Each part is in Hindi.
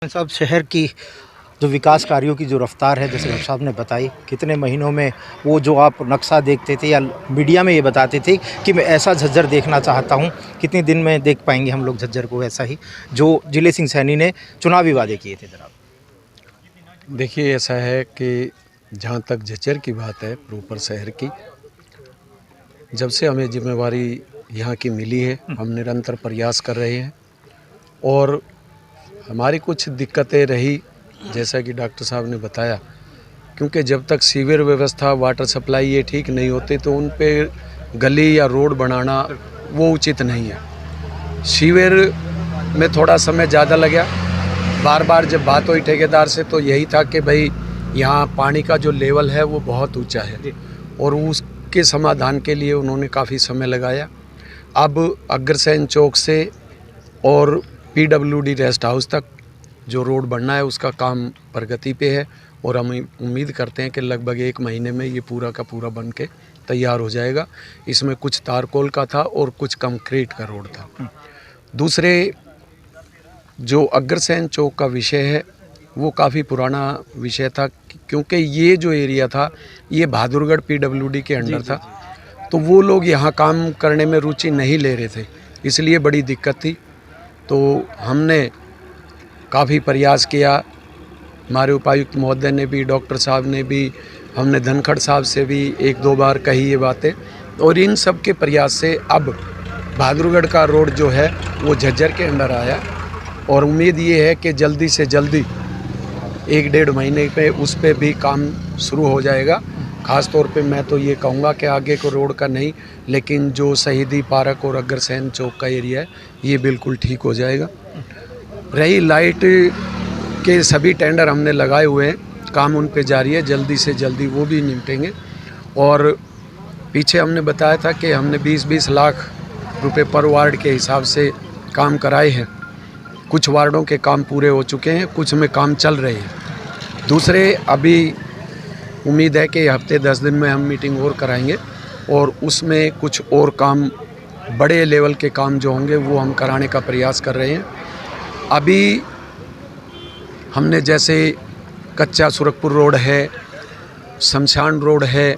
साहब, शहर की जो विकास कार्यों की जो रफ्तार है, जैसे डॉक्टर साहब ने बताई, कितने महीनों में वो जो आप नक्शा देखते थे या मीडिया में ये बताते थे कि मैं ऐसा झज्जर देखना चाहता हूँ, कितने दिन में देख पाएंगे हम लोग झज्जर को ऐसा ही, जो जिले सिंह सैनी ने चुनावी वादे किए थे जनाब। देखिए, ऐसा है कि जहाँ तक झज्जर की बात है, प्रॉपर शहर की, जब से हमें जिम्मेवारी यहाँ की मिली है, हम निरंतर प्रयास कर रहे हैं और हमारी कुछ दिक्कतें रही, जैसा कि डॉक्टर साहब ने बताया, क्योंकि जब तक सीवर व्यवस्था, वाटर सप्लाई ये ठीक नहीं होती तो उन पे गली या रोड बनाना वो उचित नहीं है। सीवर में थोड़ा समय ज़्यादा लगा। बार बार जब बात हुई ठेकेदार से तो यही था कि भाई यहाँ पानी का जो लेवल है वो बहुत ऊंचा है और उसके समाधान के लिए उन्होंने काफ़ी समय लगाया। अब अग्रसेन चौक से और PWD रेस्ट हाउस तक जो रोड बनना है उसका काम प्रगति पे है और हम उम्मीद करते हैं कि लगभग 1 महीने में ये पूरा का पूरा बन के तैयार हो जाएगा। इसमें कुछ तारकोल का था और कुछ कंक्रीट का रोड था। दूसरे जो अग्रसेन चौक का विषय है वो काफ़ी पुराना विषय था, क्योंकि ये जो एरिया था ये बहादुरगढ़ PWD के अंडर था, तो वो लोग यहाँ काम करने में रुचि नहीं ले रहे थे, इसलिए बड़ी दिक्कत थी। तो हमने काफ़ी प्रयास किया, हमारे उपायुक्त महोदय ने भी, डॉक्टर साहब ने भी, हमने धनखड़ साहब से भी 1-2 बार कही ये बातें, और इन सब के प्रयास से अब बहादुरगढ़ का रोड जो है वो झज्जर के अंदर आया और उम्मीद ये है कि जल्दी से जल्दी 1-1.5 महीने पे उस पर भी काम शुरू हो जाएगा। ख़ास तौर पे मैं तो ये कहूँगा कि आगे को रोड का नहीं, लेकिन जो शहीदी पार्क और अग्रसेन चौक का एरिया है ये बिल्कुल ठीक हो जाएगा। रही लाइट के सभी टेंडर हमने लगाए हुए हैं, काम उन पे जारी है, जल्दी से जल्दी वो भी निपटेंगे। और पीछे हमने बताया था कि हमने 20-20 लाख रुपए पर वार्ड के हिसाब से काम कराए हैं। कुछ वार्डों के काम पूरे हो चुके हैं, कुछ में काम चल रहे हैं। दूसरे अभी उम्मीद है कि हफ्ते 10 दिन में हम मीटिंग और कराएंगे और उसमें कुछ और काम, बड़े लेवल के काम जो होंगे वो हम कराने का प्रयास कर रहे हैं। अभी हमने जैसे कच्चा सुरखपुर रोड है, शमशान रोड है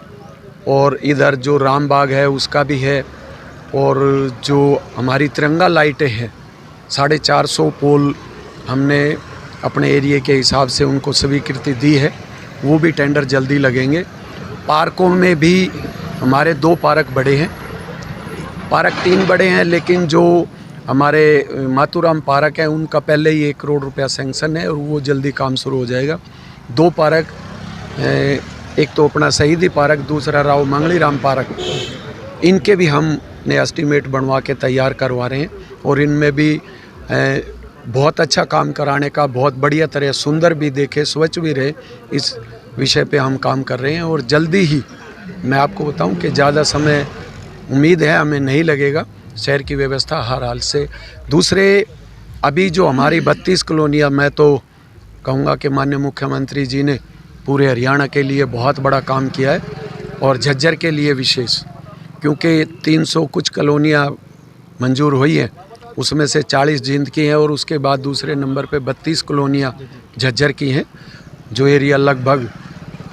और इधर जो रामबाग है उसका भी है, और जो हमारी तिरंगा लाइटें हैं 450 पोल हमने अपने एरिए के हिसाब से उनको स्वीकृति दी है, वो भी टेंडर जल्दी लगेंगे। पार्कों में भी हमारे 2 पार्क बड़े हैं, पार्क 3 बड़े हैं, लेकिन जो हमारे मातूराम पार्क है उनका पहले ही 1 करोड़ रुपया सैंक्शन है और वो जल्दी काम शुरू हो जाएगा। 2 पार्क, एक तो अपना शहीदी पार्क, दूसरा राव मंगली राम पार्क, इनके भी हमने एस्टीमेट बनवा के तैयार करवा रहे हैं और इनमें भी बहुत अच्छा काम कराने का, बहुत बढ़िया तरह सुंदर भी देखे, स्वच्छ भी रहे, इस विषय पे हम काम कर रहे हैं। और जल्दी ही मैं आपको बताऊं कि ज़्यादा समय उम्मीद है हमें नहीं लगेगा, शहर की व्यवस्था हर हाल से। दूसरे अभी जो हमारी 32 कॉलोनियाँ, मैं तो कहूँगा कि माननीय मुख्यमंत्री जी ने पूरे हरियाणा के लिए बहुत बड़ा काम किया है और झज्जर के लिए विशेष, क्योंकि 300 कुछ कॉलोनियाँ मंजूर हुई हैं, उसमें से 40 जींद की हैं और उसके बाद दूसरे नंबर पे 32 कॉलोनियाँ झज्जर की हैं, जो एरिया लगभग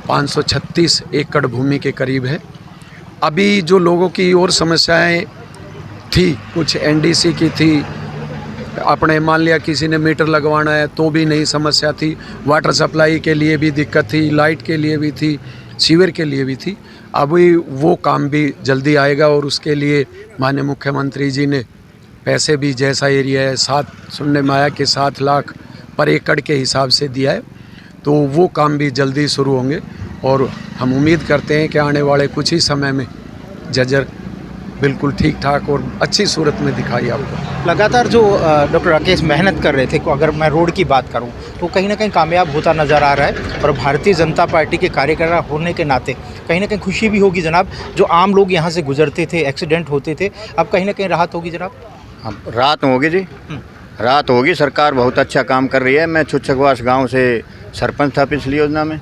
536 एकड़ भूमि के करीब है। अभी जो लोगों की और समस्याएं थी, कुछ NDC की थी, अपने मान लिया किसी ने मीटर लगवाना है तो भी नहीं समस्या थी, वाटर सप्लाई के लिए भी दिक्कत थी, लाइट के लिए भी थी, सीवर के लिए भी थी। अभी वो काम भी जल्दी आएगा और उसके लिए माननीय मुख्यमंत्री जी ने पैसे भी, जैसा एरिया है, 7 सुनने में आया कि 7 लाख पर एकड़ के हिसाब से दिया है, तो वो काम भी जल्दी शुरू होंगे और हम उम्मीद करते हैं कि आने वाले कुछ ही समय में झज्जर बिल्कुल ठीक ठाक और अच्छी सूरत में दिखाई आपको। लगातार जो डॉक्टर राकेश मेहनत कर रहे थे, अगर मैं रोड की बात करूं तो कहीं ना कहीं कामयाब होता नज़र आ रहा है और भारतीय जनता पार्टी के कार्यकर्ता होने के नाते कहीं ना कहीं खुशी भी होगी जनाब। जो आम लोग यहाँ से गुजरते थे, एक्सीडेंट होते थे, अब कहीं ना कहीं राहत होगी जनाब। अब रात होगी जी, रात होगी। सरकार बहुत अच्छा काम कर रही है। मैं छुच्छकवास गांव से सरपंच था पिछली योजना में।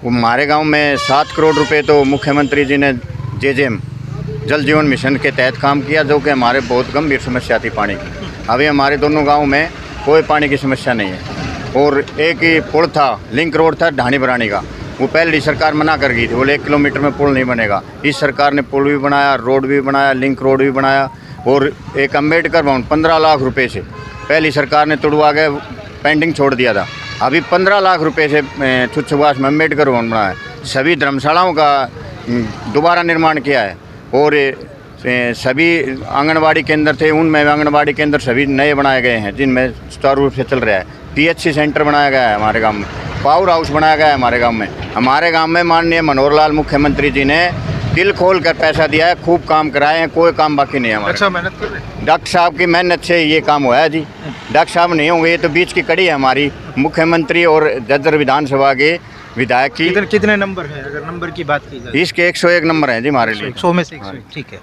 वो हमारे गांव में 7 करोड़ रुपए तो मुख्यमंत्री जी ने JJM जल जीवन मिशन के तहत काम किया, जो कि हमारे बहुत गंभीर समस्या थी पानी की। अभी हमारे दोनों गांव में कोई पानी की समस्या नहीं है। और एक ही पुल था, लिंक रोड था ढाणी बरानी का, वो पहले शरकार मना कर गई थी, बोले 1 किलोमीटर में पुल नहीं बनेगा। इस सरकार ने पुल भी बनाया, रोड भी बनाया, लिंक रोड भी बनाया। और एक अम्बेडकर भवन 15 लाख रुपए से पहली सरकार ने तुड़वा के पेंडिंग छोड़ दिया था, अभी 15 लाख रुपए से छुच्छवास में अम्बेडकर भवन बनाया है। सभी धर्मशालाओं का दोबारा निर्माण किया है और सभी आंगनबाड़ी केंद्र थे, उनमें आंगनबाड़ी केंद्र सभी नए बनाए गए हैं, जिनमें सुचारू रूप से चल रहा है। PHC सेंटर बनाया गया है हमारे गांव में, पावर हाउस बनाया गया है हमारे गांव में। हमारे गांव में माननीय मनोहर लाल मुख्यमंत्री जी ने दिल खोल कर पैसा दिया है, खूब काम कराए हैं, कोई काम बाकी नहीं है हमारे। अच्छा मेहनत कर रहे हैं। डॉक्टर साहब की मेहनत से ये काम हुआ है जी। डॉक्टर साहब नहीं होंगे, ये तो बीच की कड़ी है हमारी, मुख्यमंत्री और जज्जर विधानसभा के विधायक की। कितने नंबर है अगर नंबर की बात की जाए? इसके 101 नंबर हैं जी हमारे लिए। 100 में से 101, ठीक है।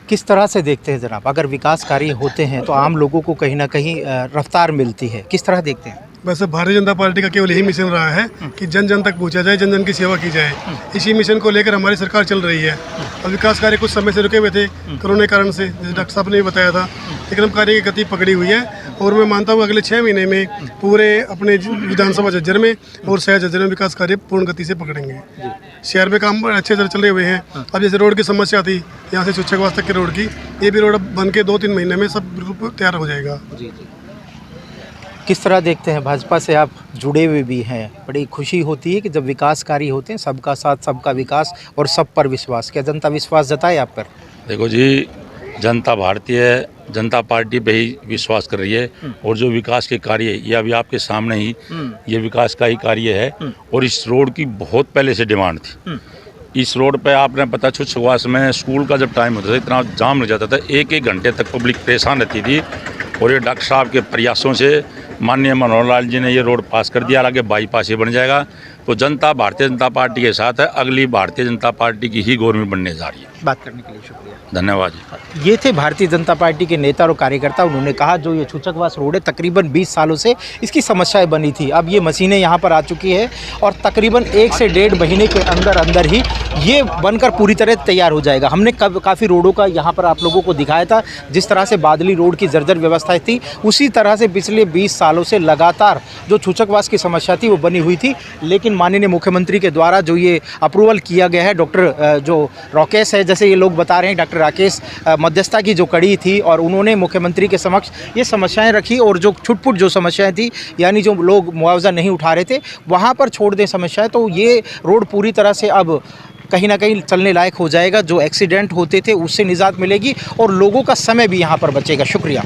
किस तरह से देखते हैं जनाब, अगर विकास कार्य होते हैं तो आम लोगों को कहीं ना कहीं रफ्तार मिलती है, किस तरह देखते हैं? वैसे भारतीय जनता पार्टी का केवल यही मिशन रहा है कि जन जन तक पहुंचा जाए, जन जन की सेवा की जाए। इसी मिशन को लेकर हमारी सरकार चल रही है। और विकास कार्य कुछ समय से रुके हुए थे कोरोना के कारण से, जैसे डॉक्टर साहब ने भी बताया था, लेकिन अब कार्य की गति पकड़ी हुई है। और मैं मानता हूँ अगले 6 महीने में पूरे अपने विधानसभा झज्जर में और शहर झज्जर में विकास कार्य पूर्ण गति से पकड़ेंगे। शहर में काम अच्छे तरह चले हुए हैं। अब जैसे रोड की समस्या थी यहाँ से छुच्छकवास तक की रोड की, ये भी रोड अब बन के 2-3 महीने में सब बिल्कुल तैयार हो जाएगा। किस तरह देखते हैं, भाजपा से आप जुड़े हुए भी हैं, बड़ी खुशी होती है कि जब विकास कार्य होते हैं, सबका साथ सबका विकास और सब पर विश्वास, क्या जनता विश्वास जताए आप पर? देखो जी, जनता भारतीय जनता पार्टी पे ही विश्वास कर रही है और जो विकास के कार्य ये अभी आपके सामने ही ये विकास का ही कार्य है। और इस रोड की बहुत पहले से डिमांड थी। इस रोड पे आपने पता छुच्छकवास में स्कूल का जब टाइम होता था इतना जाम लग जाता था, 1-1 घंटे तक पब्लिक परेशान रहती थी। और ये डॉक्टर साहब के प्रयासों से माननीय मनोहर लाल जी ने ये रोड पास कर दिया, आगे बाईपास ही बन जाएगा। तो जनता भारतीय जनता पार्टी के साथ है, अगली भारतीय जनता पार्टी की ही गवर्नमेंट बनने जा रही है। बात करने के लिए शुक्रिया, धन्यवाद जी। ये थे भारतीय जनता पार्टी के नेता और कार्यकर्ता। उन्होंने कहा जो ये छुच्छकवास रोड है तकरीबन 20 सालों से इसकी समस्याएं बनी थी, अब ये मशीनें यहाँ पर आ चुकी है और तकरीबन 1 से 1.5 महीने के अंदर ही ये बनकर पूरी तरह तैयार हो जाएगा। हमने काफ़ी रोडों का यहाँ पर आप लोगों को दिखाया था, जिस तरह से बादली रोड की जर्जर व्यवस्था थी, उसी तरह से पिछले 20 सालों से लगातार जो छुच्छकवास की समस्या थी वो बनी हुई थी। लेकिन माननीय मुख्यमंत्री के द्वारा जो ये अप्रूवल किया गया है, डॉक्टर जो राकेश है, जैसे ये लोग बता रहे हैं, डॉक्टर राकेश मध्यस्थता की जो कड़ी थी और उन्होंने मुख्यमंत्री के समक्ष ये समस्याएं रखी और जो छुटपुट जो समस्याएं थी, यानी जो लोग मुआवजा नहीं उठा रहे थे, वहाँ पर छोड़ दें समस्याएं, तो ये रोड पूरी तरह से अब कहीं ना कहीं चलने लायक हो जाएगा। जो एक्सीडेंट होते थे उससे निजात मिलेगी और लोगों का समय भी यहाँ पर बचेगा। शुक्रिया।